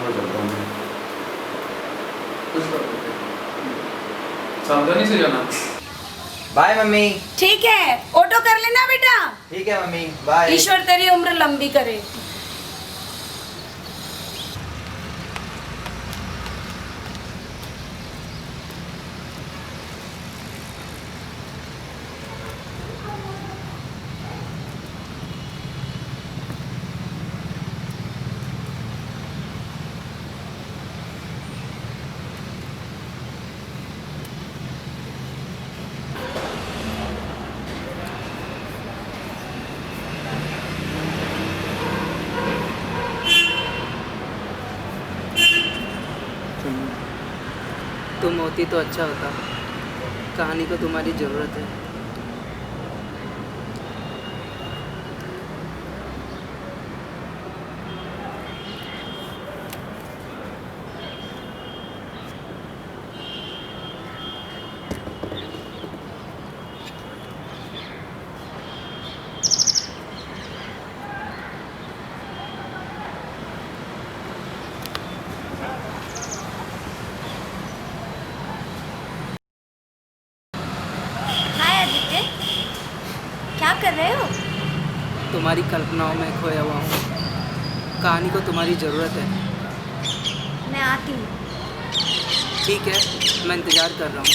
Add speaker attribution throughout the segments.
Speaker 1: मैं चलता हूँ। कुछ कर देते, सावधानी से जाना।
Speaker 2: Bye mummy.
Speaker 3: ठीक है, ऑटो कर लेना बेटा।
Speaker 2: ठीक है मम्मी, बाय।
Speaker 3: ईश्वर तेरी उम्र लंबी करे।
Speaker 4: तुम होती तो अच्छा होता। कहानी को तुम्हारी ज़रूरत है।
Speaker 5: हाय आदित्य, क्या कर रहे हो?
Speaker 4: तुम्हारी कल्पनाओं में खोया हुआ हूँ। कहानी को तुम्हारी ज़रूरत है।
Speaker 5: मैं आती हूँ।
Speaker 4: ठीक है, मैं इंतज़ार कर रहा हूँ।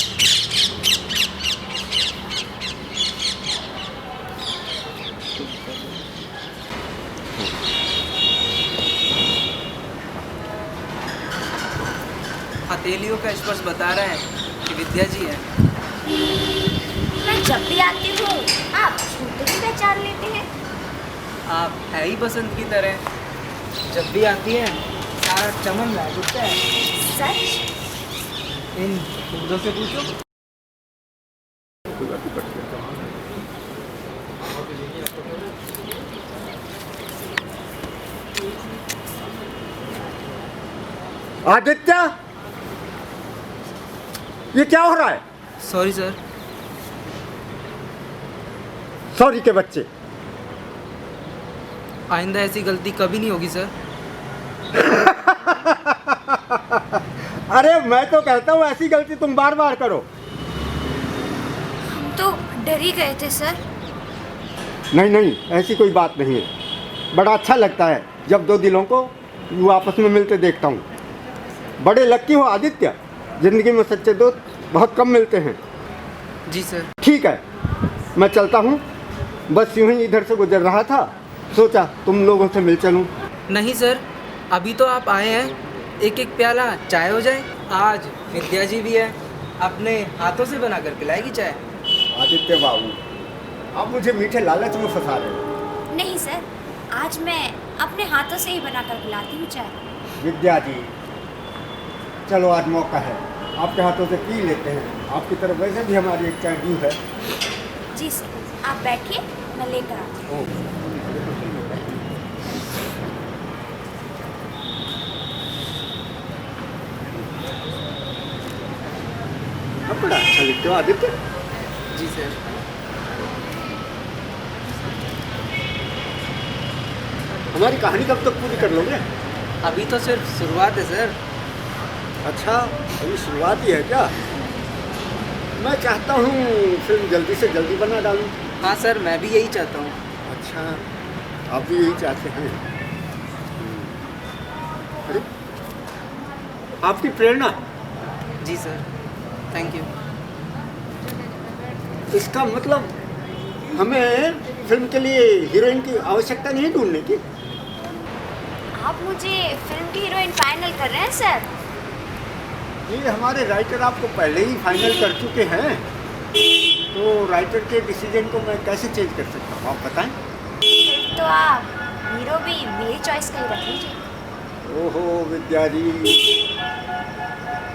Speaker 4: हथेलियों का स्पर्श बता रहा है कि विद्या जी है।
Speaker 5: मैं जब भी आती हूँ आप छूते ही पहचान लेते हैं।
Speaker 4: आप है ही बसंत की तरह। जब भी आती है सारा चमन रहा दिखता है।
Speaker 5: सच?
Speaker 4: इन फूलों से पूछो।
Speaker 6: आदित्य, ये क्या हो रहा है?
Speaker 4: Sorry sir.
Speaker 6: सॉरी के बच्चे।
Speaker 4: आइंदा ऐसी गलती कभी नहीं होगी सर।
Speaker 6: अरे मैं तो कहता हूँ ऐसी गलती तुम बार बार करो।
Speaker 5: हम तो डर ही गए थे सर।
Speaker 6: नहीं नहीं, ऐसी कोई बात नहीं है। बड़ा अच्छा लगता है जब दो दिलों को यूँ आपस में मिलते देखता हूँ। बड़े लक्की हो आदित्य, जिंदगी में सच्चे दोस्त बहुत कम मिलते हैं।
Speaker 4: जी सर।
Speaker 6: ठीक है, मैं चलता हूँ। बस यूँ ही इधर से गुजर रहा था, सोचा तुम लोगों से मिल चलूँ।
Speaker 4: नहीं सर, अभी तो आप आए हैं। एक एक प्याला चाय हो जाए। आज विद्या जी भी है, अपने हाथों से बना कर पिलाएगी चाय।
Speaker 6: आदित्य बाबू, आप मुझे मीठे लालच में फंसा रहे हो।
Speaker 5: नहीं सर, आज मैं अपने हाथों से ही बनाकर पिलाती हूँ चाय।
Speaker 6: विद्या जी, चलो आज मौका है, आपके हाथों से पी लेते हैं। आपकी तरफ वैसे भी हमारी एक चाय ड्यू है।
Speaker 5: जी सर, आप बैठिए, मैं लेकर आती हूँ।
Speaker 6: अब बड़ा अच्छा लिखते हो आदित्य।
Speaker 4: जी सर।
Speaker 6: हमारी कहानी कब तक पूरी कर लोगे?
Speaker 4: अभी तो सिर्फ शुरुआत है सर।
Speaker 6: अच्छा, अभी शुरुआत ही है क्या? मैं चाहता हूँ फिल्म जल्दी से जल्दी बना डालूँ।
Speaker 4: हाँ सर, मैं भी यही चाहता हूँ।
Speaker 6: अच्छा, आप भी यही चाहते हैं। अरे, आपकी प्रेरणा।
Speaker 4: जी सर, थैंक यू।
Speaker 6: इसका मतलब हमें फिल्म के लिए हीरोइन की आवश्यकता नहीं ढूंढने की।
Speaker 5: आप मुझे फिल्म की हीरोइन फाइनल कर रहे हैं सर?
Speaker 6: ये हमारे राइटर आपको पहले ही फाइनल कर चुके हैं, तो राइटर के डिसीजन को मैं कैसे चेंज कर सकता हूँ, आप बताएं।
Speaker 5: फिर तो आप हीरो भी मेरी चॉइस का ही रख लीजिए।
Speaker 6: ओहो विद्या जी,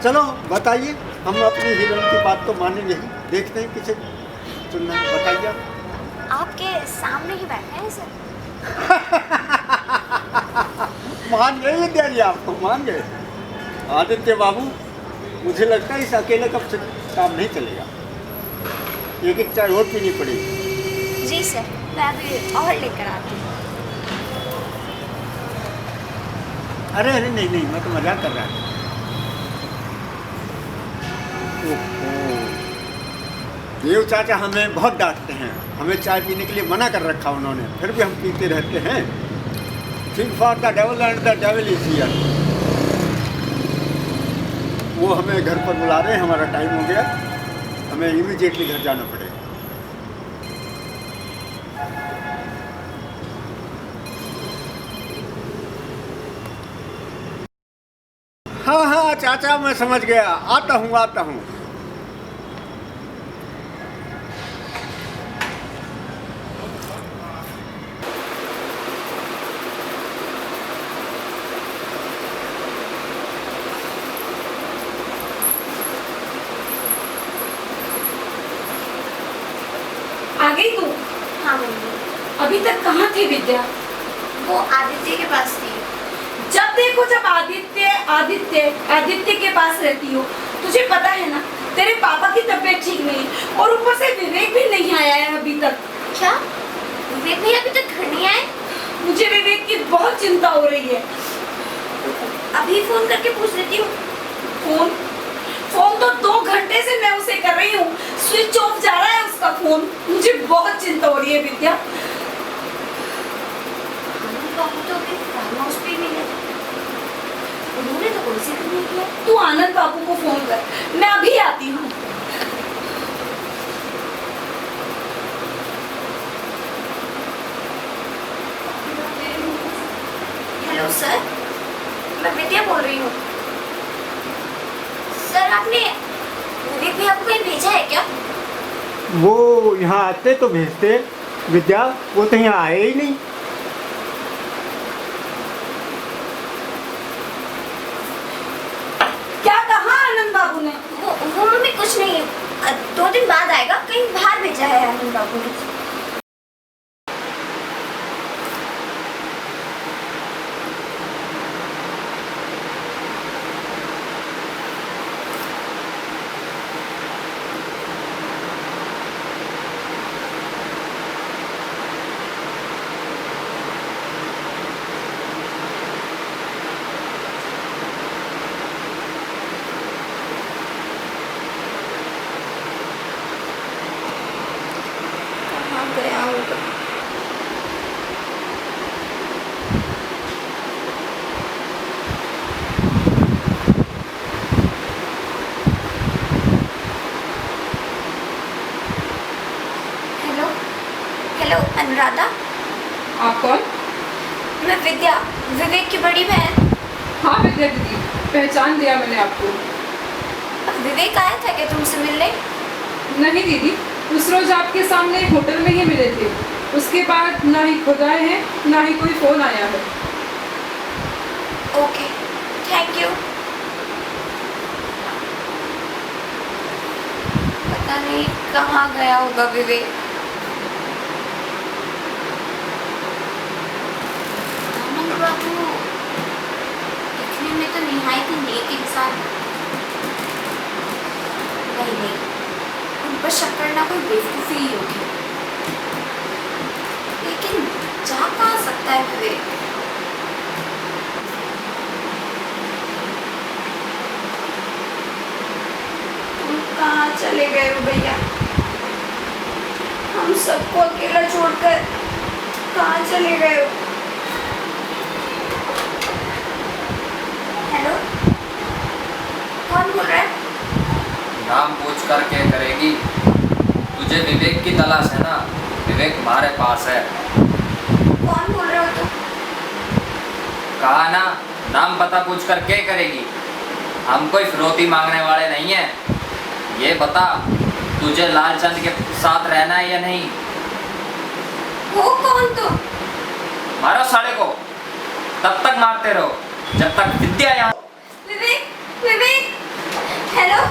Speaker 6: चलो बताइए, हम अपनी हीरोइन की बात तो मानेंगे ही। देखते हैं किसे चुनना है, बताइए आप।
Speaker 5: आपके सामने ही बैठे हैं सर।
Speaker 6: मान गए विद्या जी, आपको मान गए। आदित्य बाबू, मुझे लगता है इस अकेले कब से काम नहीं चलेगा। एक एक चाय और पीनी पड़ेगी।
Speaker 5: जी सर, मैं अभी और लेकर आती हूँ।
Speaker 6: अरे अरे नहीं नहीं, मैं तो मजाक कर रहा था। ओहो, देव चाचा हमें बहुत डांटते हैं, हमें चाय पीने के लिए मना कर रखा उन्होंने, फिर भी हम पीते रहते हैं। Think for the devil and the devil is here. वो हमें घर पर बुला रहे हैं, हमारा टाइम हो गया, हमें इमीडिएटली घर जाना पड़ेगा। हाँ हाँ चाचा, मैं समझ गया, आता हूँ आता हूँ।
Speaker 3: आ गई तू?
Speaker 5: हाँ मम्मी,
Speaker 3: अभी तक कहाँ थी विद्या?
Speaker 5: वो आदित्य के पास थी।
Speaker 3: जब देखो जब आदित्य आदित्य आदित्य के पास रहती हो। तुझे पता है ना, तेरे पापा की तबीयत ठीक नहीं और ऊपर से विवेक भी नहीं आया है अभी तक।
Speaker 5: क्या विवेक भैया अभी तक घर नहीं आए?
Speaker 3: मुझे विवेक की बहुत चिंता हो रही है।
Speaker 5: अभी फोन करके पूछ लेती हूँ।
Speaker 3: फोन फोन तो 2 घंटे से मैं उसे कर रही हूँ, स्विच ऑफ जा रहा है उसका फोन। मुझे बहुत चिंता हो रही है विद्या।
Speaker 5: बाबू तो अभी फार्म हाउस पे मिले थे, उन्होंने तो कोई जिक्र नहीं किया।
Speaker 3: तू आनंद बाबू को फोन कर, मैं अभी आती हूँ।
Speaker 5: हेलो सर, मैं विद्या बोल रही हूँ। सर आपने विवेक भैया को कहीं भेजा है क्या?
Speaker 6: वो यहाँ आते तो भेजते विद्या, वो तो यहाँ आए ही नहीं।
Speaker 3: क्या कहा आनंद बाबू ने?
Speaker 5: वो मम्मी कुछ नहीं, 2 दिन बाद आएगा, कहीं बाहर भेजा है आनंद बाबू ने। कहाँ गया होगा? हेलो हेलो अनुराधा,
Speaker 7: आप कौन?
Speaker 5: मैं विद्या, विवेक की बड़ी बहन।
Speaker 7: हाँ विद्या दीदी, पहचान लिया मैंने आपको।
Speaker 5: विवेक आया था क्या तुमसे मिलने?
Speaker 7: नहीं दीदी, उस रोज आपके सामने एक होटल में ही मिले थे। उसके बाद ना ही खुद आए हैं, ना ही कोई फोन आया है।
Speaker 5: Okay, thank you. पता नहीं कहाँ गया होगा विवेक। आनंद बाबू दिखने में तो निहायत ही नेक इंसान। नहीं, उन पर शक करना कोई बेवकूफ़ी ही होगी। लेकिन जा कहाँ सकता है विवेक?
Speaker 3: तुम कहाँ चले गए हो भैया? हम सबको अकेला छोड़कर कहाँ चले गए हो?
Speaker 5: हेलो, कौन बोल रहा है?
Speaker 2: नाम पूछ कर क्या करेगी? तुझे विवेक की तलाश है ना? विवेक हमारे पास है।
Speaker 5: कौन बोल रहे हो तुम?
Speaker 2: कहा ना, नाम पता पूछ कर क्या करेगी? हम कोई फिरौती मांगने वाले नहीं हैं। ये बता, तुझे लालचंद के साथ रहना है या नहीं?
Speaker 5: वो कौन तुम?
Speaker 2: मारो साले को, तब तक मारते रहो जब तक विद्या यहाँ।
Speaker 5: विवेक, विवेक, हेलो।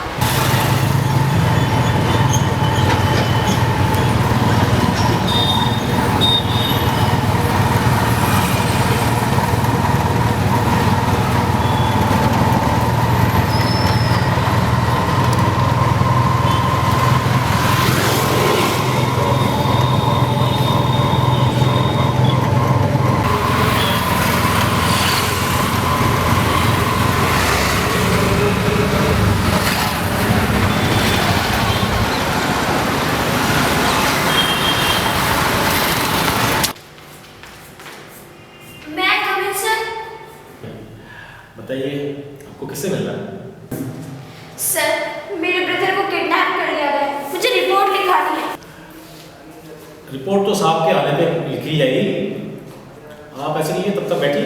Speaker 8: रिपोर्ट तो साहब के आने पे लिखी जाएगी। आप ऐसे कीजिए, तब तक बैठिए।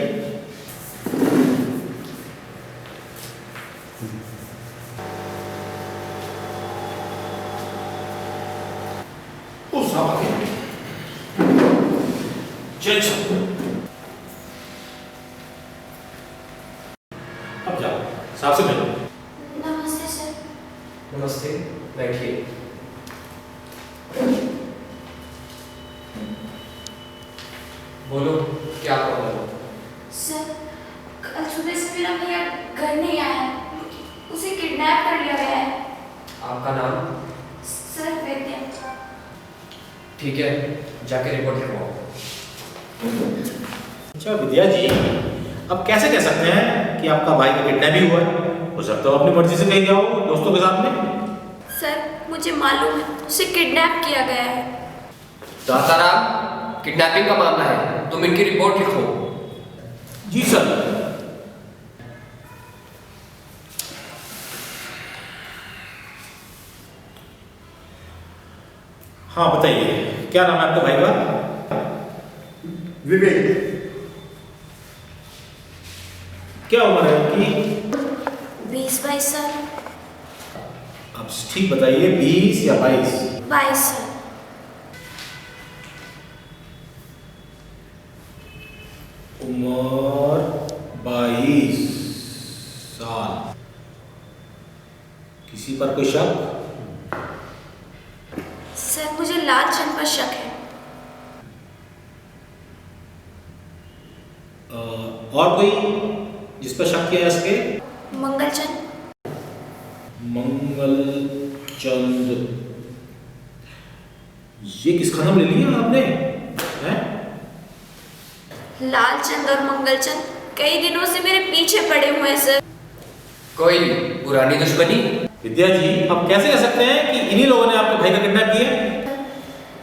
Speaker 8: ओ साहब आ गए। चल अब जाओ, साहब से मिलो।
Speaker 5: नमस्ते सर।
Speaker 2: नमस्ते, बैठिए। बोलो, क्या प्रॉब्लम है?
Speaker 5: सर, कल सुबह से मेरा भैया घर नहीं आया, उसे किडनैप कर लिया गया है।
Speaker 2: आपका नाम?
Speaker 5: सर विद्या।
Speaker 2: ठीक है, जाके रिपोर्ट लिखवाओ।
Speaker 8: अच्छा विद्या जी, अब कैसे कह सकते हैं कि आपका भाई का किडनैपिंग हुआ है? हो सकता है अपनी मर्जी से कहीं गया हो दोस्तों के साथ में।
Speaker 5: सर मुझे मालूम है, उसे किडनैप किया गया है।
Speaker 2: दाताराम, किडनैपिंग का मामला है, तुम इनकी रिपोर्ट लिखो।
Speaker 8: जी सर। हाँ बताइए, क्या नाम है आपके भाई का?
Speaker 6: विवेक।
Speaker 8: क्या उम्र है उनकी?
Speaker 5: 20-22 साल।
Speaker 8: अब ठीक बताइए, 20 या 22?
Speaker 5: 22 साल।
Speaker 8: उम्र 22 साल। किसी पर कोई शक?
Speaker 5: सर मुझे लालचंद पर शक है।
Speaker 8: और कोई जिस पर शक किया है इसके?
Speaker 5: मंगलचंद।
Speaker 8: मंगलचंद। ये किसका नाम ले लिया आपने? हैं?
Speaker 5: लालचंद और मंगलचंद कई दिनों से मेरे पीछे पड़े हुए हैं सर।
Speaker 2: कोई पुरानी दुश्मनी?
Speaker 8: विद्या जी, आप कैसे कह सकते हैं कि इन्हीं लोगों ने आपके भाई का किडनैप किया?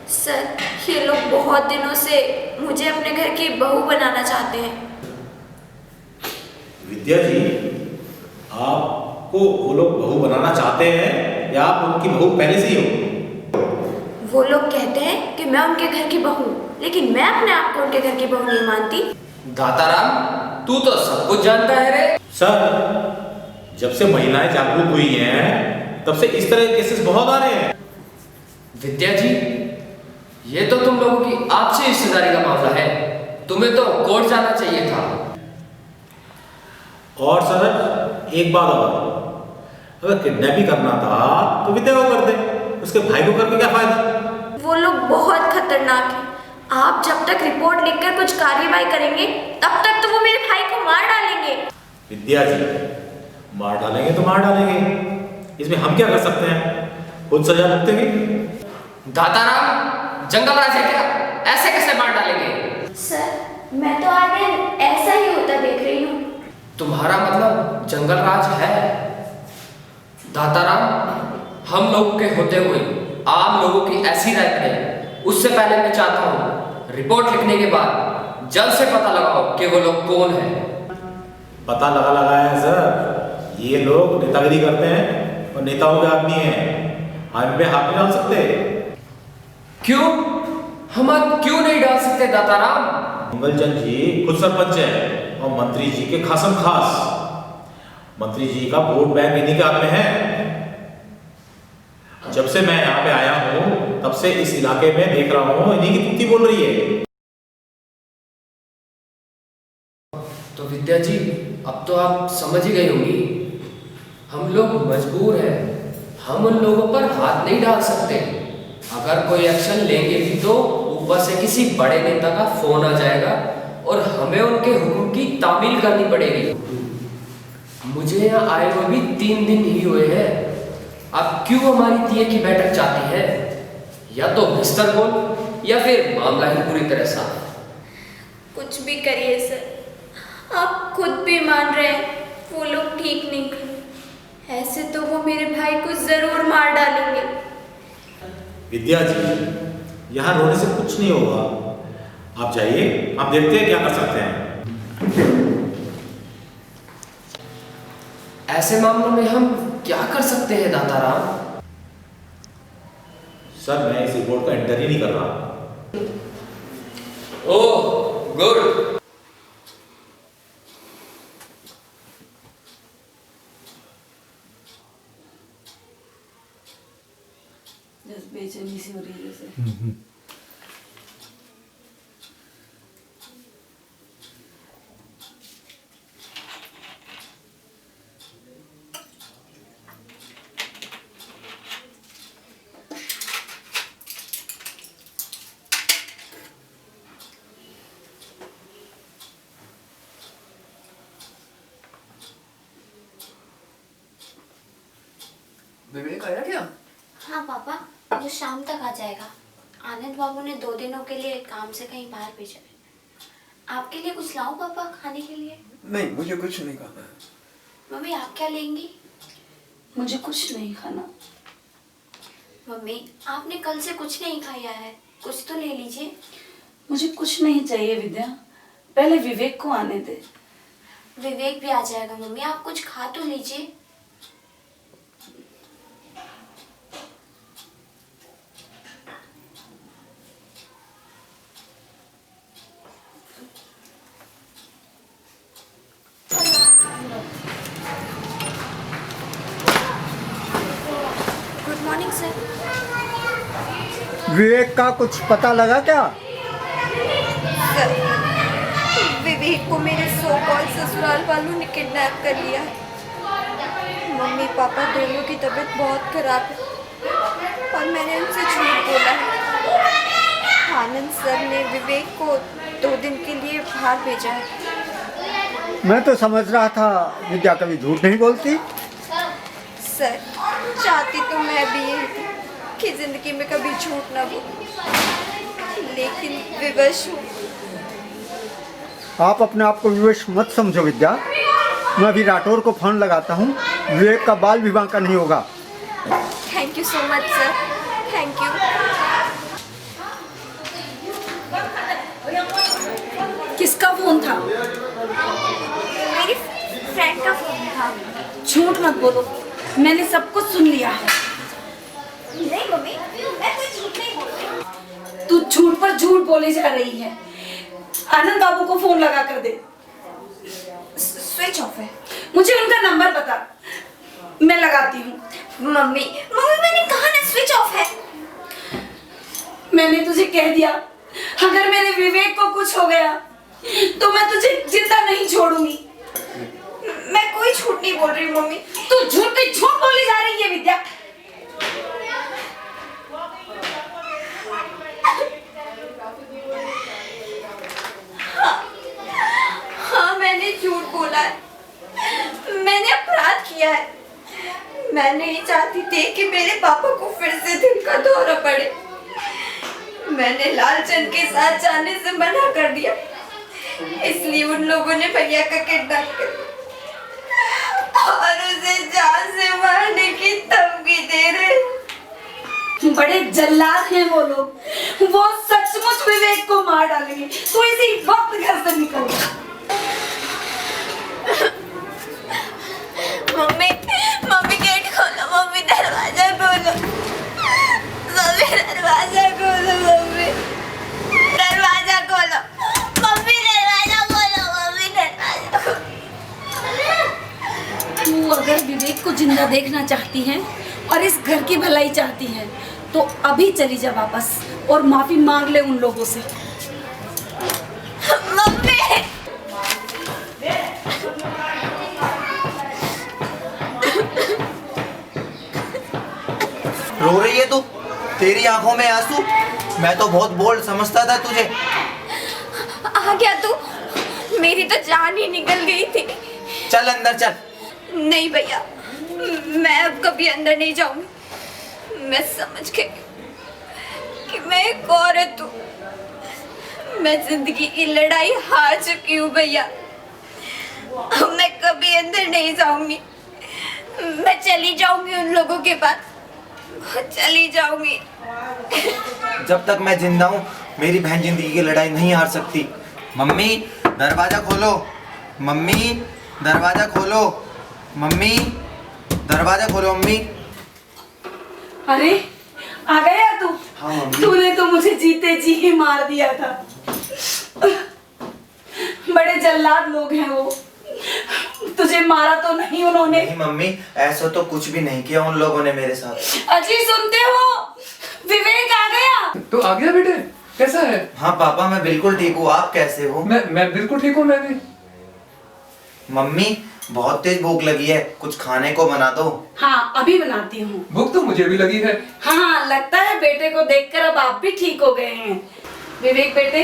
Speaker 5: सर ये लोग बहुत दिनों से मुझे अपने घर की बहू बनाना चाहते हैं।
Speaker 8: विद्या जी, आपको वो लोग बहू बनाना चाहते हैं या आप उनकी बहू पहले से ही हो?
Speaker 5: वो लोग कहते हैं कि मैं उनके घर की बहू, लेकिन मैं अपने आप को उनके घर की बहू नहीं मानती।
Speaker 2: दाताराम, तू तो सब कुछ जानता है रे।
Speaker 8: सर, जब से महिलाएं जागरूक हुई हैं, तब से इस तरह के केसेस बहुत आ रहे हैं।
Speaker 2: विद्या जी, ये तो तुम लोगों की आपसी रिश्तेदारी का मामला है, तुम्हें तो कोर्ट जाना चाहिए था।
Speaker 8: और सर एक बात और, अगर किडनैपिंग करना था तो विद्या को कर दे, उसके भाई को करके क्या फायदा?
Speaker 5: वो लोग बहुत खतरनाक हैं। आप जब तक रिपोर्ट लिखकर कुछ कार्रवाई करेंगे, तब तक तो वो मेरे भाई को मार डालेंगे।
Speaker 8: विद्या जी, मार डालेंगे तो मार डालेंगे, इसमें हम क्या कर सकते हैं? खुद सजा भुगतेंगे।
Speaker 2: दाताराम, जंगल राज है क्या? ऐसे कैसे मार डालेंगे?
Speaker 5: सर मैं तो आगे ऐसा ही होता देख रही हूँ।
Speaker 2: तुम्हारा मतलब जंगल राज है? दाताराम, हम लोग के होते हुए आम लोगों की ऐसी राय करें, उससे पहले मैं चाहता हूँ रिपोर्ट लिखने के बाद जल्द से पता लगाओ कि वो लोग कौन है।
Speaker 8: पता लगा है सर, ये लोग नेतागिरी करते हैं और नेताओं के आदमी हैं, हम पे हाथ नहीं डाल सकते।
Speaker 2: क्यों? हम क्यों नहीं डाल सकते दाताराम?
Speaker 8: मंगलचंद जी खुद सरपंच हैं और मंत्री जी के खासम खास। मंत्री जी का वोट बैंक इन्हीं के हाथ में है। जब से मैं यहाँ पे आया हूँ, तब से इस इलाके में देख रहा हूँ इन्हीं की तूती बोल रही है।
Speaker 2: तो विद्या जी, अब तो आप समझ ही गई होंगी, हम लोग मजबूर हैं, हम उन लोगों पर हाथ नहीं डाल सकते। अगर कोई एक्शन लेंगे भी तो ऊपर से किसी बड़े नेता का फोन आ जाएगा और हमें उनके हुक्म की तामील करनी पड़ेगी। मुझे यहाँ आए हुए भी 3 दिन ही हुए हैं। आप क्यों हमारी तीये की बैठक चाहती है? या तो बिस्तर बोल या फिर मामला ही पूरी तरह साफ।
Speaker 5: कुछ भी करिए सर, आप खुद भी मान रहे हैं वो लोग ठीक नहीं थे। ऐसे तो वो मेरे भाई को जरूर मार डालेंगे।
Speaker 8: विद्या जी, यहाँ रोने से कुछ नहीं होगा, आप जाइए, आप देखते हैं क्या कर सकते हैं।
Speaker 2: ऐसे मामलों में हम क्या कर सकते हैं दाताराम?
Speaker 8: सर मैं इस रिपोर्ट का एंटर ही नहीं कर रहा।
Speaker 2: Oh good.
Speaker 3: 10 बेचैनी सी हो रही है जैसे।
Speaker 1: विवेक आया क्या?
Speaker 5: हाँ पापा, वो शाम तक आ जाएगा। आनंद बाबू ने 2 दिनों के लिए काम से कहीं बाहर भेजा है। आपके लिए कुछ लाऊं पापा खाने के लिए?
Speaker 1: नहीं, मुझे कुछ नहीं खाना है।
Speaker 5: मम्मी आप क्या लेंगी?
Speaker 3: मुझे कुछ नहीं खाना।
Speaker 5: मम्मी आपने कल से कुछ नहीं खाया है, कुछ तो ले लीजिए।
Speaker 3: मुझे कुछ नहीं चाहिए विद्या, पहले विवेक को आने दे।
Speaker 5: विवेक भी आ जाएगा मम्मी, आप कुछ खा तो लीजिए। Good morning sir.
Speaker 6: विवेक का कुछ पता लगा क्या?
Speaker 5: सर, विवेक को मेरे सो कॉल ससुराल वालों ने किडनैप कर लिया है। मम्मी पापा दोनों की तबीयत बहुत खराब है और मैंने उनसे झूठ बोला है। आनंद सर ने विवेक को 2 दिन के लिए बाहर भेजा है।
Speaker 6: मैं तो समझ रहा था विद्या कभी झूठ नहीं बोलती।
Speaker 5: सर, चाहती तो मैं भी यही थी कि जिंदगी में कभी झूठ ना बोलूं, लेकिन विवश हूँ।
Speaker 6: आप अपने आप को विवश मत समझो विद्या। मैं अभी राठौर को फोन लगाता हूँ, विवेक का बाल विवाह का नहीं होगा।
Speaker 5: Thank you so much sir, thank you.
Speaker 3: किसका फोन था?
Speaker 5: मेरी फ्रेंड का फोन था।
Speaker 3: झूठ मत बोलो, मैंने सब कुछ सुन लिया है।
Speaker 5: नहीं मम्मी, मैं कोई झूठ नहीं बोल रही।
Speaker 3: तू झूठ पर झूठ बोली जा रही है। आनंद बाबू को फोन लगा कर दे।
Speaker 5: स्विच ऑफ है।
Speaker 3: मुझे उनका नंबर बता, मैं लगाती हूँ।
Speaker 5: मम्मी मैंने कहा ना स्विच ऑफ है।
Speaker 3: मैंने तुझे कह दिया, अगर मेरे विवेक को कुछ हो गया तो मैं तुझे जिंदा नहीं छोड़ूंगी।
Speaker 5: मैं कोई झूठ नहीं बोल रही मम्मी।
Speaker 3: तू झूठ पे झूठ बोली जा रही है विद्या।
Speaker 5: हाँ मैंने झूठ बोला है, मैंने अपराध किया है। मैं नहीं चाहती थी कि मेरे पापा को फिर से दिल का दौरा पड़े। मैंने लालचंद के साथ जाने से मना कर दिया, इसलिए उन लोगों ने भैया का किडनैप कर और उसे जान से मारने की धमकी दे रहे।
Speaker 3: बड़े जल्लाद हैं वो लोग, वो सचमुच विवेक को मार डालेंगे। तो इसी वक्त घर से निकल।
Speaker 5: मम्मी गेट खोलो, मम्मी दरवाजा खोलो, मम्मी दरवाजा खोलो, मम्मी दरवाजा खोलो, मम्मी दरवाजा खोलो, मम्मी दरवाजा खोलो।
Speaker 3: तू अगर विवेक को जिंदा देखना चाहती है और इस घर की भलाई चाहती है तो अभी चली जा वापस और माफी मांग ले उन लोगों से।
Speaker 5: मम्मी
Speaker 9: रो रही है तू? तेरी आंखों में आंसू? मैं तो बहुत बोल्ड समझता था तुझे।
Speaker 5: आ गया तू? मेरी तो जान ही निकल गई थी।
Speaker 9: चल अंदर चल।
Speaker 5: नहीं भैया, मैं अब कभी अंदर नहीं जाऊंगी। मैं समझ गई कि मैं एक औरत हूँ। मैं जिंदगी की लड़ाई हार चुकी हूँ भैया। अब मैं कभी अंदर नहीं जाऊंगी। मैं चली जाऊंगी उन लोगों के पास, चली जाऊंगी।
Speaker 9: जब तक मैं जिंदा हूँ मेरी बहन जिंदगी की लड़ाई नहीं हार सकती। मम्मी दरवाजा खोलो, मम्मी दरवाजा खोलो, मम्मी दरवाजा खोलो, मम्मी।
Speaker 3: अरे आ गया तू?
Speaker 9: हाँ मम्मी।
Speaker 3: तूने तो मुझे जीते जी ही मार दिया था। बड़े जल्लाद लोग हैं वो। तुझे मारा तो नहीं उन्होंने?
Speaker 9: नहीं मम्मी, ऐसा तो कुछ भी नहीं किया उन लोगों ने मेरे साथ।
Speaker 3: अजी सुनते हो, विवेक आ गया।
Speaker 1: तो आ गया बेटे, कैसा है?
Speaker 9: हाँ पापा, मैं बिल्कुल ठीक हूँ। आप कैसे हो?
Speaker 1: मैं बिल्कुल ठीक हूँ। मैं भी।
Speaker 9: मम्मी बहुत तेज भूख लगी है, कुछ खाने को बना दो।
Speaker 3: हाँ अभी बनाती हूँ।
Speaker 1: भूख तो मुझे भी लगी है।
Speaker 3: हाँ लगता है बेटे को देखकर अब आप भी ठीक हो गए हैं। विवेक बेटे,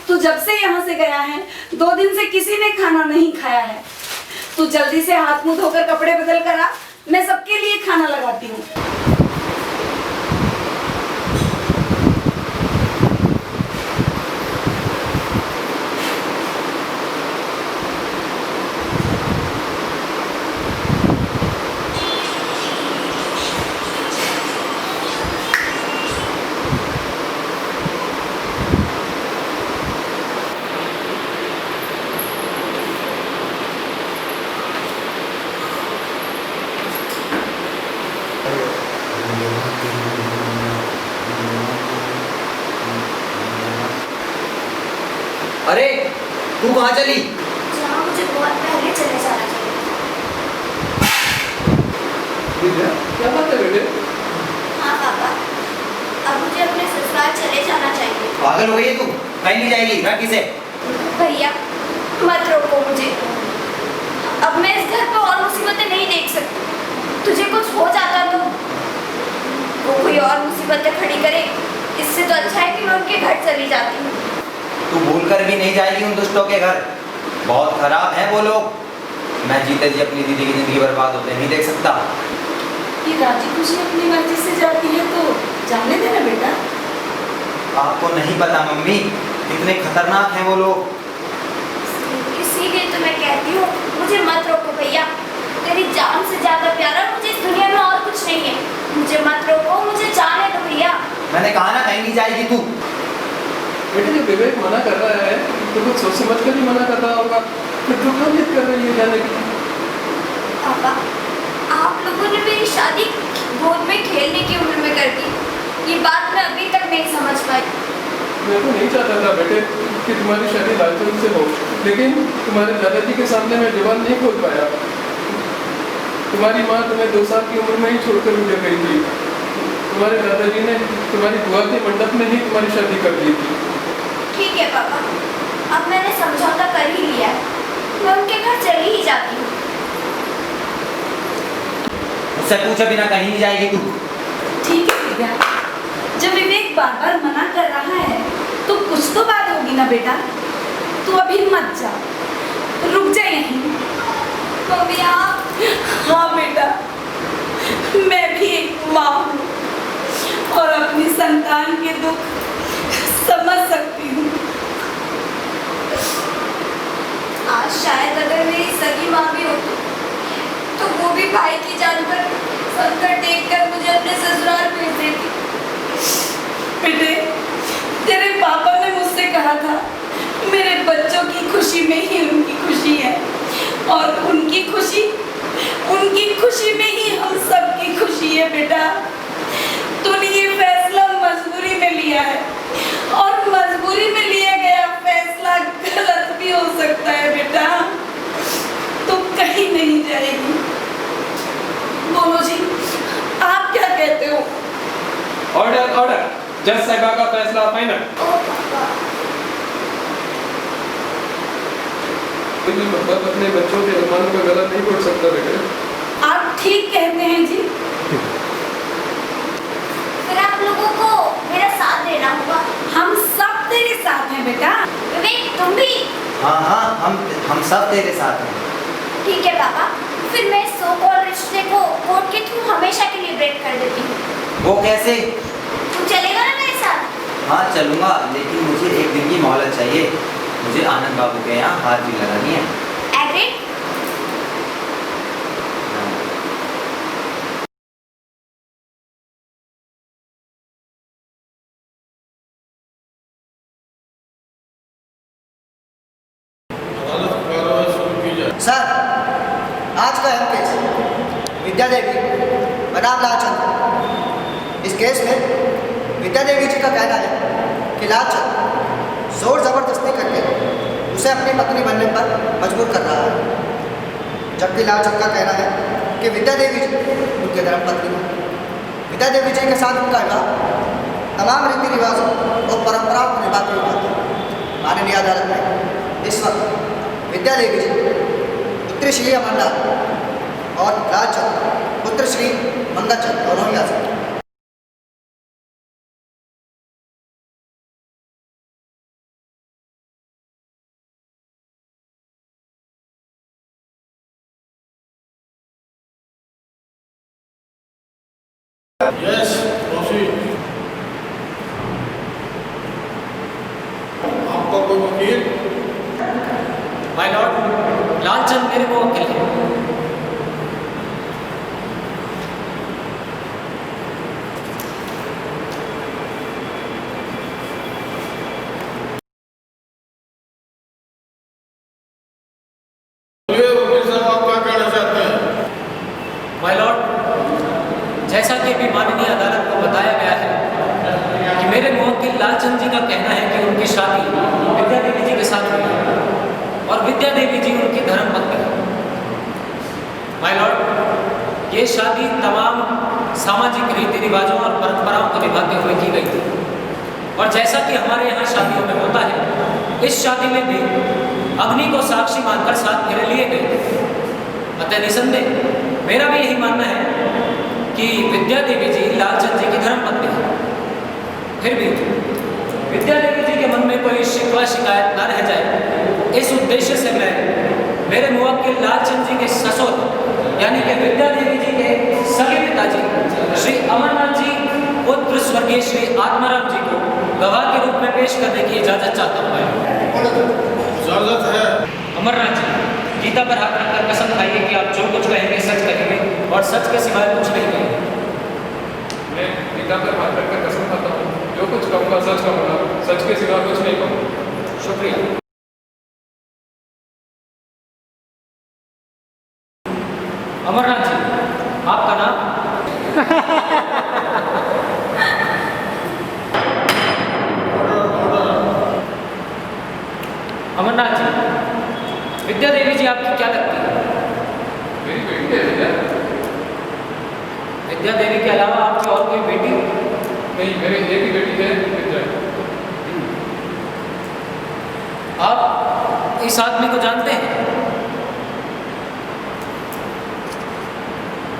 Speaker 3: तू जब से यहाँ से गया है 2 दिन से किसी ने खाना नहीं खाया है। तू जल्दी से हाथ मुंह धोकर कपड़े बदल कर आ, मैं सबके लिए खाना लगाती हूँ।
Speaker 9: अरे तू कहाँ चली?
Speaker 5: जहाँ मुझे बहुत पहले चले जाना चाहिए।
Speaker 1: क्या बात है बेटे?
Speaker 5: हाँ पापा, अब मुझे अपने ससुराल चले जाना चाहिए।
Speaker 9: पागल हो गई है तू? कहीं नहीं जाएगी, मैं किसे?
Speaker 5: भैया मत रोको मुझे, अब मैं इस घर पर और मुसीबतें नहीं देख सकती। तुझे कुछ हो जाता तो वो कोई और मुसीबतें खड़ी करे, इससे तो अच्छा है कि मैं उनके घर चली जाती हूँ।
Speaker 9: तू भूल कर भी नहीं जाएगी उन दुष्टों के घर, बहुत खराब है वो लोग। मैं जीते जी अपनी दीदी की जिंदगी बर्बाद होते नहीं देख सकता।
Speaker 3: ये राजी खुशी अपनी मर्जी से जाती है तो जाने देना बेटा।
Speaker 9: आपको नहीं पता मम्मी, कितने खतरनाक हैं वो लोग।
Speaker 5: इसीलिए तो मैं कहती हूँ मुझे मत रोको भैया। तेरी जान से ज्यादा प्यारा मुझे इस दुनिया में और कुछ नहीं है। मुझे मत रोको, मुझे जाने दो भैया।
Speaker 9: मैंने कहा ना कहीं नहीं जाएगी तू।
Speaker 1: बेटे जब विवेक मना कर रहा है तो कुछ सोच समझ कर ही मना कर रहा होगा, फिर तू क्यों जिद कर रही है जाने की?
Speaker 5: पापा, आप लोगों ने मेरी शादी गोद में खेलने की उम्र में कर दी। ये बात मैं अभी तक नहीं समझ पाई।
Speaker 1: मैं तो नहीं चाहता था बेटे कि तुम्हारी शादी लालचंद से हो, लेकिन तुम्हारे दादाजी के सामने मैं जुबान नहीं खोल पाया। तुम्हारी माँ तुम्हें 2 साल की उम्र में ही छोड़कर मुझे गई थी। तुम्हारे दादाजी ने तुम्हारी बुआ के मंडप में ही तुम्हारी शादी कर दी थी।
Speaker 5: ठीक है पापा, अब मैंने समझौता कर ही लिया है। मैं उनके घर चली ही जाती हूँ।
Speaker 9: मुझसे पूछे बिना कहीं नहीं जाएगी तू।
Speaker 3: ठीक है भैया, जब विवेक बार बार मना कर रहा है तो कुछ तो बात होगी ना बेटा। तू अभी मत जा, रुक जा यहीं।
Speaker 5: मम्मी आप?
Speaker 3: हाँ बेटा, मैं भी एक माँ हूँ और अपनी संतान के दुख समझ सकती हूँ।
Speaker 5: आज शायद अगर मेरी सगी माँ भी होती तो वो भी भाई की जान पर संकट देखकर मुझे अपने ससुराल भेज देती।
Speaker 3: बेटे, तेरे पापा ने मुझसे कहा था मेरे बच्चों की खुशी में ही उनकी खुशी है और उनकी खुशी में ही हम सबकी खुशी है। बेटा, तूने ये फैसला मजबूरी में लिया है और मजबूरी में लिया गया फैसला गलत भी हो सकता है। बेटा, तू कहीं नहीं जाएगी। बोलो जी, आप क्या कहते हो?
Speaker 1: ऑर्डर ऑर्डर, जज साहिबा का फैसला फाइनल। कोई बाप अपने बच्चों के अरमानों का गला नहीं घोट सकता बेटे।
Speaker 3: आप ठीक कहते हैं जी।
Speaker 5: फिर आप लोगों को मेरा साथ देना होगा।
Speaker 3: हम सब तेरे साथ हैं बेटा।
Speaker 5: विवेक तुम भी?
Speaker 9: हाँ हाँ, हम सब तेरे साथ हैं।
Speaker 5: ठीक है पापा, फिर मैं सो कॉल रिश्ते को कोर्ट के थ्रू हमेशा के लिए ब्रेक कर देती हूँ।
Speaker 9: वो कैसे?
Speaker 5: तुम चलेगा ना मेरे साथ?
Speaker 9: हाँ चलूंगा, लेकिन मुझे 1 दिन की मोहलत चाहिए। मुझे आनंद बाबू के यहाँ हाजिरी लगानी है।
Speaker 5: एग्रीड?
Speaker 10: सर, आज का अहम केस विद्या देवी बनाम लालचंद। इस केस में विद्या देवी जी का कहना है कि लालचंद जोर जबरदस्ती करके उसे अपनी पत्नी बनने पर मजबूर कर रहा है, जबकि लालचंद का कहना है कि विद्या देवी जी उनके धर्म पत्नी हैं। विद्या देवी जी के साथ उनका विवाह तमाम रीति रिवाजों और परंपराओं को निभाते हुए होता है। माननीय अदालत में इस वक्त विद्या देवी जी पुत्री श्री अमरनाथ और लालचंद पुत्र श्री मंगलचंद दोनों ही आ सकते हैं।
Speaker 8: यस आपका कोई वकील?
Speaker 11: माय लॉर्ड, लालचंद मेरे को वकील है।
Speaker 8: वकील साहब, आप क्या कहना चाहते हैं?
Speaker 11: माय लॉर्ड, जैसा कि अभी माननीय अदालत को बताया गया है कि मेरे मुवक्किल लालचंद जी का कहना है कि उनकी शादी विद्या देवी जी के साथ हुई है और विद्या देवी जी उनकी धर्म पत्नी है। माय लॉर्ड, ये शादी तमाम सामाजिक रीति रिवाजों और परंपराओं को निभाते हुए की गई थी और जैसा कि हमारे यहाँ शादियों में होता है, इस शादी में भी अग्नि को साक्षी मानकर 7 फेरे लिए गए। अतः निसंदेह मेरा भी यही मानना है कि विद्या देवी जी लालचंद जी की धर्म पत्नी है। फिर भी विद्या देवी जी के मन में कोई शिकवा शिकायत न रह जाए, इस उद्देश्य से मैं मेरे मुवक्किल लालचंद जी के ससुर यानी कि विद्या देवी जी के सगे पिताजी श्री अमरनाथ जी पुत्र स्वर्गीय श्री आत्माराम जी को गवाह के रूप में पेश करने की इजाजत चाहता हूँ।
Speaker 8: इजाजत है।
Speaker 11: अमरनाथ जी, गीता पर हाथ रखकर कसम खाइए कि आप जो कुछ कहेंगे सच कहेंगे और सच के सिवाय कुछ नहीं कहेंगे।
Speaker 1: मैं गीता पर हाथ रखकर कसम खाता हूँ, जो कुछ कहूँगा सच कहूँगा, सच के सिवा कुछ नहीं कहूँगा।
Speaker 11: शुक्रिया। अमरनाथ जी, आपका नाम? अमरनाथ जी, विद्या देवी जी आपकी क्या लगती है?
Speaker 1: मेरी बेटी है विद्या।
Speaker 11: विद्या देवी के अलावा आपकी और कोई बेटी?
Speaker 1: नहीं, मेरी एक ही बेटी है विद्या।
Speaker 11: आप इस आदमी को जानते हैं?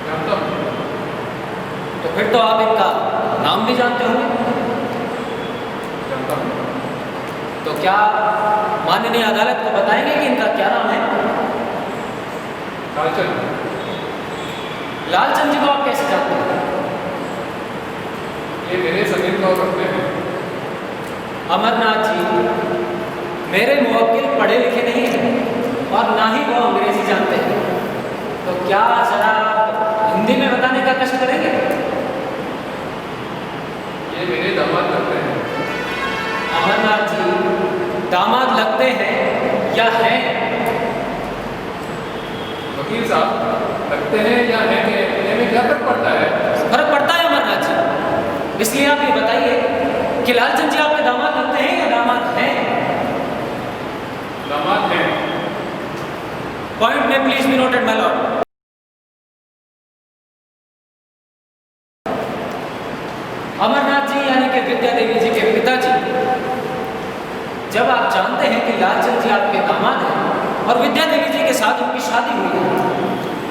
Speaker 1: जानता हूँ।
Speaker 11: तो फिर तो आप इनका नाम भी जानते होंगे।
Speaker 1: जानता हूँ।
Speaker 11: तो क्या माननीय अदालत को बताएंगे कि इनका क्या नाम है?
Speaker 1: लालचंद।
Speaker 11: लालचंद जी को आप कैसे जानते हैं?
Speaker 1: ये मेरे समीप का रखते हैं।
Speaker 11: अमरनाथ जी, मेरे मुवक्किल पढ़े लिखे नहीं हैं और ना ही वो अंग्रेजी जानते हैं, तो क्या जरा हिंदी में बताने का कष्ट करेंगे?
Speaker 1: ये मेरे दामाद लगते हैं।
Speaker 11: अमरनाथ जी, दामाद लगते हैं या हैं?
Speaker 1: वकील साहब, लगते हैं या हैं में क्या फर्क पड़ता है?
Speaker 11: फर्क पड़ता है अमरनाथ जी, इसलिए आप ये बताइए कि लालचंद जी आपके दामाद लगते हैं या दामाद हैं?
Speaker 1: दामाद हैं।
Speaker 11: पॉइंट में please be noted my lord. Amarnath ji यानी कि विद्या देवी जी के पिताजी, जब आप जानते हैं कि लालचंद जी आपके दामाद हैं और विद्या देवी जी के साथ उनकी शादी हुई है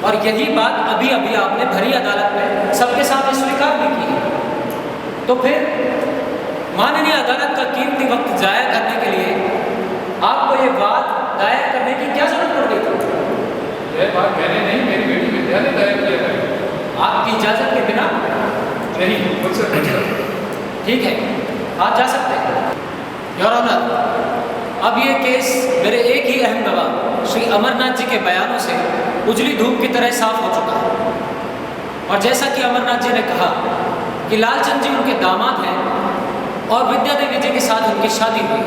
Speaker 11: और यही बात अभी अभी आपने भरी अदालत में सबके सामने स्वीकार भी की है, तो फिर माननीय अदालत का कीमती वक्त जाया करने के लिए आपको ये बात दायर करने की क्या जरूरत पड़ गई थी?
Speaker 1: यह बात मैंने नहीं, मेरी बेटी विद्या ने दायर किया है।
Speaker 11: आपकी इजाजत के बिना?
Speaker 1: नहीं, मुझसे पूछकर।
Speaker 11: ठीक है, आप जा सकते हैं। योर ऑनर, अब ये केस मेरे एक ही अहम गवाह श्री अमरनाथ जी के बयानों से उजली धूप की तरह साफ हो चुका है और जैसा कि अमरनाथ जी ने कहा कि लालचंद जी उनके दामाद हैं और विद्या देवी जी के साथ उनकी शादी हुई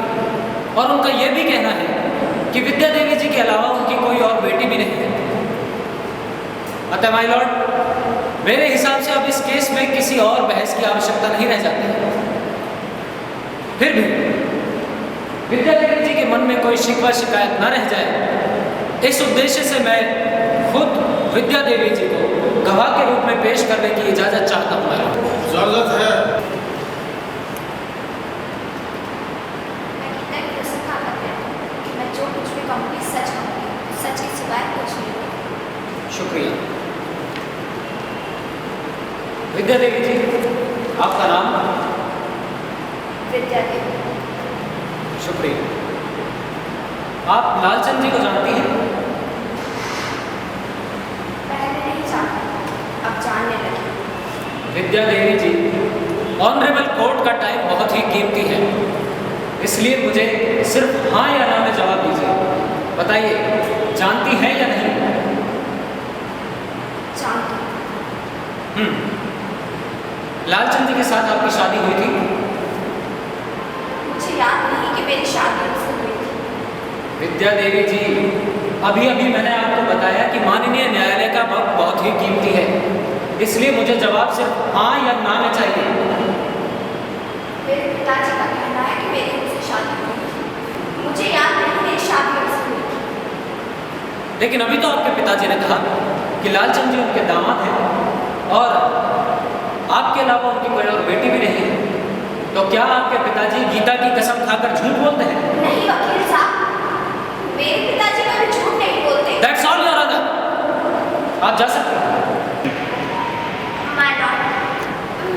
Speaker 11: और उनका यह भी कहना है कि विद्या देवी जी के अलावा उनकी कोई और बेटी भी नहीं है। अतः माय लॉर्ड, मेरे हिसाब से अब इस केस में किसी और बहस की आवश्यकता नहीं रह जाती। फिर भी विद्या देवी जी के मन में कोई शिकवा शिकायत न रह जाए, इस उद्देश्य से मैं खुद विद्या देवी जी को गवाह के रूप में पेश करने की इजाजत चाहता हूँ।
Speaker 8: इजाजत है।
Speaker 5: मैं जो कुछ भी कहूँगी सच कहूँगी, सच के सिवाय कुछ नहीं।
Speaker 11: शुक्रिया। विद्या देवी जी, आपका नाम?
Speaker 5: विद्या देवी।
Speaker 11: शुक्रिया। आप लालचंद जी को जानती हैं?
Speaker 5: पहले नहीं जानती, अब जानने लगी।
Speaker 11: विद्या देवी जी, ऑनरेबल कोर्ट का टाइम बहुत ही कीमती है, इसलिए मुझे सिर्फ हाँ या ना में जवाब दीजिए। बताइए, जानती हैं या नहीं?
Speaker 5: जानती।
Speaker 11: लालचंद जी के साथ आपकी शादी हुई थी?
Speaker 5: मुझे याद नहीं कि मेरी शादी उनसे हुई थी।
Speaker 11: विद्या देवी जी, अभी अभी मैंने आपको बताया कि माननीय न्यायालय का वक्त बहुत ही कीमती है, इसलिए मुझे जवाब सिर्फ हाँ या ना में चाहिए।
Speaker 5: मेरे पिताजी का कहना है कि मेरी उनसे शादी हुई थी। मुझे याद नहीं मेरी शादी उनसे हुई थी।
Speaker 11: लेकिन अभी तो आपके पिताजी ने कहा कि लालचंद जी उनके दामाद हैं और आपके अलावा उनकी कोई और बेटी भी नहीं है, तो क्या आपके पिताजी गीता की कसम खाकर झूठ बोलते हैं?
Speaker 5: नहीं वकील साहब, मेरे पिताजी कभी झूठ नहीं बोलते।
Speaker 11: That's all, Your Honor. आप जा सकते हैं।
Speaker 5: My lord,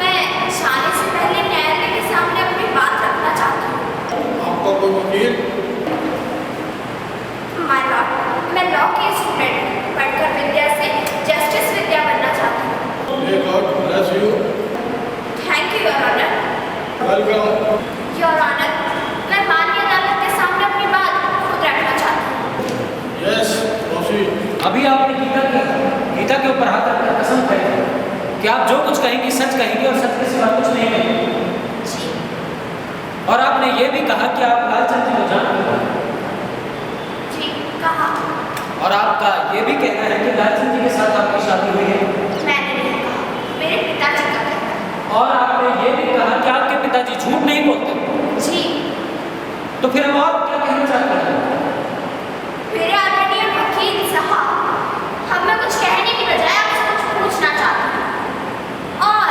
Speaker 5: मैं जाने से पहले न्यायालय के सामने अपनी बात रखना चाहती हूँ।
Speaker 8: आपका कोई वकील?
Speaker 5: My lord, मैं लॉ की स्टूडेंट पढ़कर विद्या से जस्टिस विद्या बनना चाहती हूँ।
Speaker 8: May God bless you.
Speaker 5: Thank you, Your Honor.
Speaker 8: Welcome.
Speaker 5: Your Honor, मैं माननीय अदालत के सामने अपनी बात खुद रखना चाहती हूँ।
Speaker 8: Yes, proceed.
Speaker 11: अभी आपने गीता के ऊपर हाथ रखकर कसम खाई कि आप जो कुछ कहेंगी सच कहेंगी और सच के सिवा कुछ नहीं कहेंगी।
Speaker 5: जी।
Speaker 11: और आपने ये भी कहा कि आप लालचंद जी को जानते हैं।
Speaker 5: जी, कहा।
Speaker 11: और आपका ये भी कहना है कि लालचंद जी के साथ आपकी शादी हुई है।
Speaker 5: मैंने नहीं कहा, मेरे पिताजी का कहना है।
Speaker 11: और आपने ये भी कहा कि आपके पिताजी झूठ नहीं बोलते।
Speaker 5: जी।
Speaker 11: तो फिर अब आप क्या कहना चाहते हैं?
Speaker 5: मेरे आदरणीय वकील साहब, अब मैं कुछ कहने की बजाय आपसे कुछ पूछना चाहती हूँ। और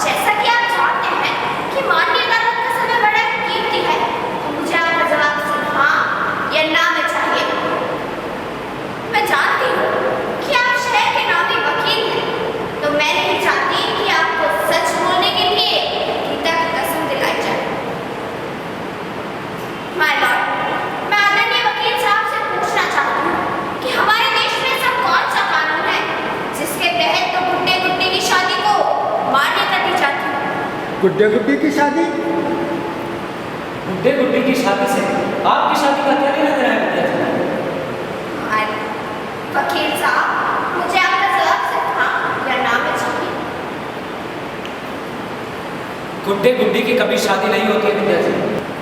Speaker 5: जैसा कि आप जानते हैं कि माननीय अदालत का समय बड़ा कीमती है, तो मुझे आपका जवाब सिर्फ हाँ या ना में चाहिए। मैं जानती हूँ कि आप शहर के नामी वकील हैं, तो मैं नहीं चाहती कि आपको सच बोलने के लिए गीता की कसम दिलाई जाए। माय लॉर्ड, मैं आदरणीय वकील साहब से पूछना चाहती हूँ कि हमारे देश में ऐसा कौन सा कानून है जिसके तहत तो गुड्डे गुड्डी की शादी को मान्यता दी जाती है?
Speaker 6: गुड्डे गुड्डी की शादी?
Speaker 11: गुड्डे गुड्डी की शादी से आपकी शादी का क्या लेना देना है विद्या जी?
Speaker 5: वकील साहब, मुझे आपका जवाब सिर्फ हाँ या ना में चाहिए।
Speaker 11: गुड्डे गुड्डी की कभी शादी नहीं होती है विद्या जी।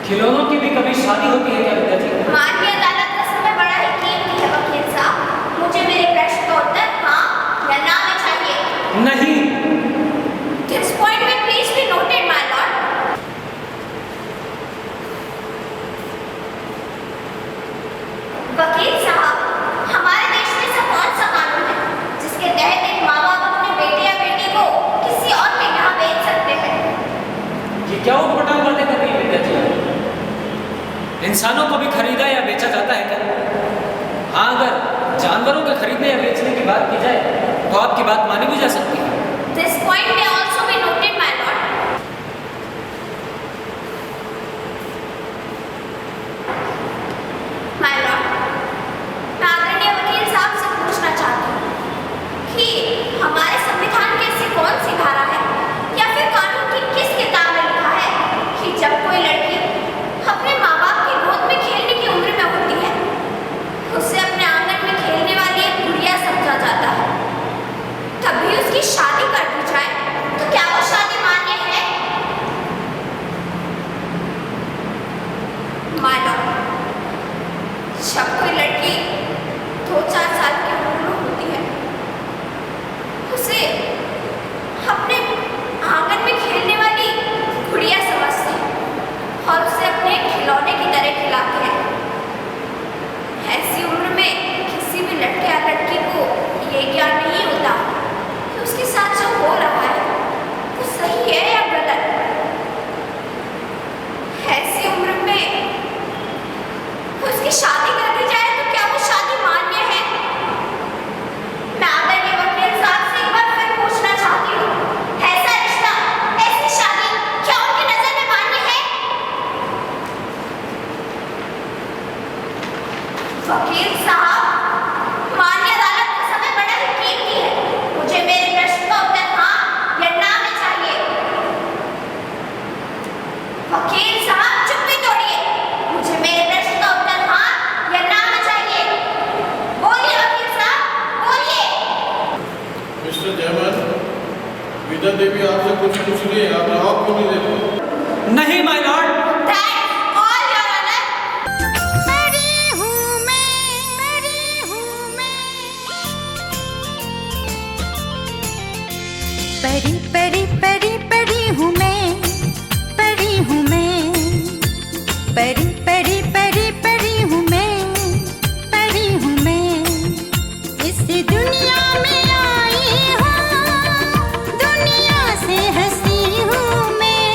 Speaker 11: खिलौनों की भी कभी शादी होती है क्या विद्या जी?
Speaker 5: माननीय अदालत का समय बड़ा ही कीमती है वकील साहब, मुझे मेरे प्रश्न का उत्तर हाँ या ना में चाहिए।
Speaker 11: नहीं।
Speaker 5: This point may please be noted, my lord. वकील साहब, हमारे देश में ऐसा कौन सा कानून है जिसके तहत एक माँ बाप अपने बेटे या बेटी को किसी और के यहाँ बेच सकते हैं?
Speaker 11: ये क्या उठपटांग बातें कर रही है विद्या जी? इंसानों को भी खरीदा या बेचा जाता है क्या? हाँ, अगर जानवरों के खरीदने या बेचने की बात की जाए तो आपकी बात मानी भी जा सकती है।
Speaker 5: This point may also be noted, my lord. My lord, मैं आदरणीय वकील साहब से पूछना चाहती हूँ कि हमारे संविधान की ऐसी कौन सी धारा है या फिर कानून की किस किताब में लिखा है कि जब कोई लड़की अपने माँ बाप की गोद में खेलने की उम्र में होती है, उसे अपने आंगन में खेलने वाली एक गुड़िया समझा जाता है, तभी उसकी शादी कर दी जाए तो वकील साहब चुप्पी तोड़िए। मुझे मेरे प्रश्न का उत्तर हाँ या ना में चाहिए। बोलिए वकील साहब, बोलिए।
Speaker 1: मिस्टर जयमल, विद्या देवी आपसे कुछ पूछ रही है, आप जवाब क्यों नहीं देते?
Speaker 11: नहीं my Lord.
Speaker 5: That's all, Your Honor.
Speaker 12: परी हूँ मैं, परी परी परी परी हूँ मैं, परी हूँ मैं, परी परी परी परी हूँ मैं, परी हूँ मैं। इस दुनिया में आई हूँ, दुनिया से हंसी हूँ मैं,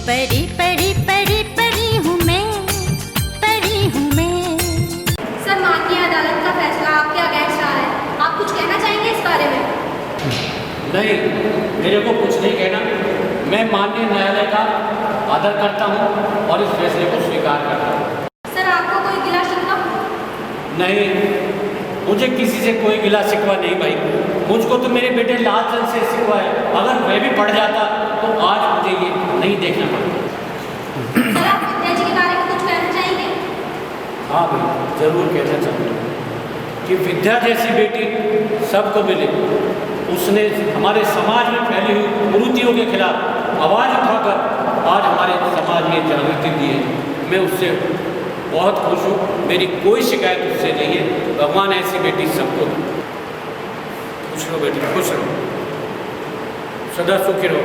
Speaker 12: परी परी परी परी हूँ मैं, परी हूँ मैं।
Speaker 5: सर, माननीय अदालत का फैसला आपके अगेंस्ट रहा है। आप कुछ कहना चाहेंगे इस बारे में?
Speaker 11: नहीं, मेरे को कुछ नहीं कहना। मैं माननीय न्यायालय का आदर करता हूँ और इस फैसले को स्वीकार करता हूँ।
Speaker 5: सर, आपको कोई गिला शिकवा?
Speaker 11: नहीं, मुझे किसी से कोई गिला शिकवा नहीं भाई। मुझको तो मेरे बेटे लालचंद से शिकवा है। अगर मैं भी पढ़ जाता तो आज मुझे ये नहीं देखना पड़ता।
Speaker 5: सर, आप विद्या जी के बारे में कुछ कहना चाहेंगे?
Speaker 11: हाँ भाई, जरूर कहना चाहूँगा कि विद्या जैसी बेटी सबको मिले। उसने हमारे समाज में फैली हुई कुरीतियों के खिलाफ आवाज़ उठाकर आज हमारे समाज में जागृति दी है। मैं उससे बहुत खुश हूँ। मेरी कोई शिकायत उससे नहीं है। भगवान ऐसी बेटी सबको दे। खुश रहो बेटी, खुश रहो, सदा सुखी रहो।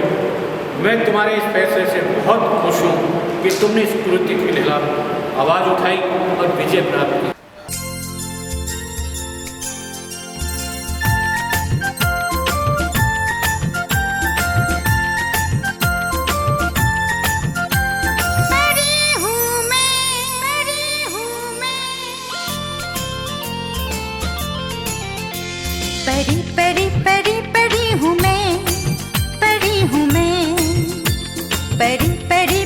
Speaker 11: मैं तुम्हारे इस फैसले से बहुत खुश हूँ कि तुमने इस कुरीति के खिलाफ आवाज़ उठाई और विजय प्राप्त की।
Speaker 12: परी परी परी परी हूँ मैं, परी हूँ मैं, परी परी